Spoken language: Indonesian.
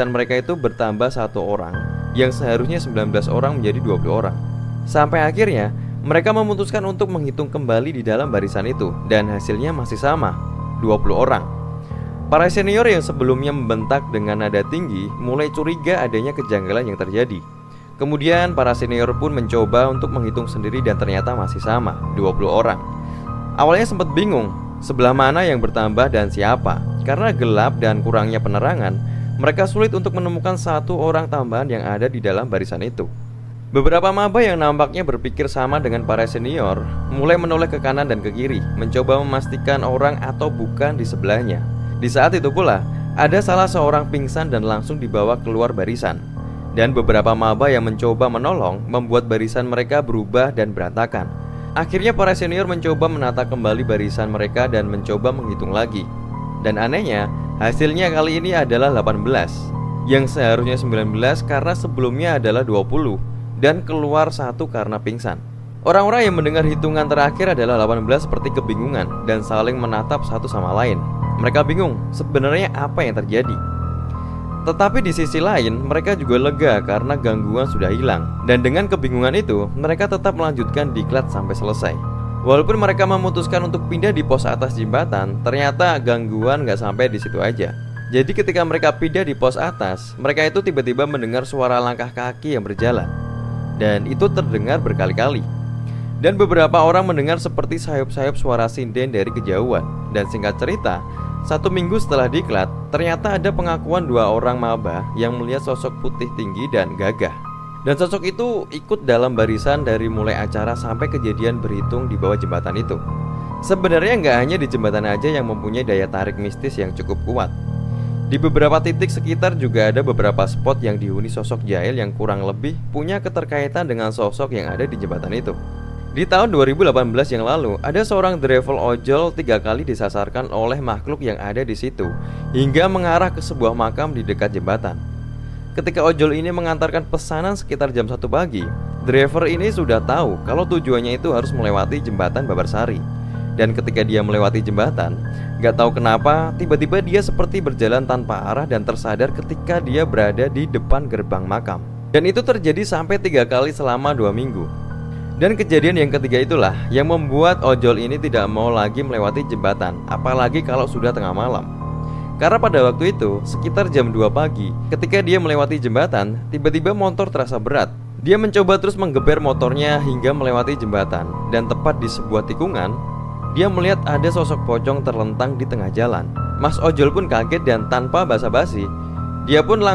Dan mereka itu bertambah satu orang, yang seharusnya 19 orang menjadi 20 orang. Sampai akhirnya mereka memutuskan untuk menghitung kembali di dalam barisan itu, dan hasilnya masih sama, 20 orang. Para senior yang sebelumnya membentak dengan nada tinggi mulai curiga adanya kejanggalan yang terjadi. Kemudian para senior pun mencoba untuk menghitung sendiri dan ternyata masih sama, 20 orang. Awalnya sempat bingung, sebelah mana yang bertambah dan siapa. Karena gelap dan kurangnya penerangan, mereka sulit untuk menemukan satu orang tambahan yang ada di dalam barisan itu. Beberapa maba yang nampaknya berpikir sama dengan para senior mulai menoleh ke kanan dan ke kiri, mencoba memastikan orang atau bukan di sebelahnya. Di saat itu pula, ada salah seorang pingsan dan langsung dibawa keluar barisan. Dan beberapa maba yang mencoba menolong membuat barisan mereka berubah dan berantakan. Akhirnya para senior mencoba menata kembali barisan mereka dan mencoba menghitung lagi. Dan anehnya, hasilnya kali ini adalah 18, yang seharusnya 19 karena sebelumnya adalah 20, dan keluar satu karena pingsan. Orang-orang yang mendengar hitungan terakhir adalah 18 seperti kebingungan dan saling menatap satu sama lain. Mereka bingung sebenarnya apa yang terjadi. Tetapi di sisi lain mereka juga lega karena gangguan sudah hilang. Dan dengan kebingungan itu mereka tetap melanjutkan diklat sampai selesai. Walaupun mereka memutuskan untuk pindah di pos atas jembatan, ternyata gangguan gak sampai di situ aja. Jadi ketika mereka pindah di pos atas, mereka itu tiba-tiba mendengar suara langkah kaki yang berjalan. Dan itu terdengar berkali-kali. Dan beberapa orang mendengar seperti sayup-sayup suara sinden dari kejauhan. Dan singkat cerita, 1 minggu setelah diklat, ternyata ada pengakuan 2 orang maba yang melihat sosok putih tinggi dan gagah. Dan sosok itu ikut dalam barisan dari mulai acara sampai kejadian berhitung di bawah jembatan itu. Sebenarnya nggak hanya di jembatan aja yang mempunyai daya tarik mistis yang cukup kuat. Di beberapa titik sekitar juga ada beberapa spot yang dihuni sosok jahil yang kurang lebih punya keterkaitan dengan sosok yang ada di jembatan itu. Di tahun 2018 yang lalu, ada seorang driver ojol 3 kali disasarkan oleh makhluk yang ada di situ hingga mengarah ke sebuah makam di dekat jembatan. Ketika ojol ini mengantarkan pesanan sekitar jam 1 pagi, driver ini sudah tahu kalau tujuannya itu harus melewati jembatan Babarsari. Dan ketika dia melewati jembatan, gak tahu kenapa tiba-tiba dia seperti berjalan tanpa arah dan tersadar ketika dia berada di depan gerbang makam. Dan itu terjadi sampai 3 kali selama 2 minggu. Dan kejadian yang ketiga itulah yang membuat ojol ini tidak mau lagi melewati jembatan, apalagi kalau sudah tengah malam. Karena pada waktu itu, sekitar jam 2 pagi, ketika dia melewati jembatan, tiba-tiba motor terasa berat. Dia mencoba terus menggeber motornya hingga melewati jembatan. Dan tepat di sebuah tikungan, dia melihat ada sosok pocong terlentang di tengah jalan. Mas ojol pun kaget dan tanpa basa-basi, dia pun langsung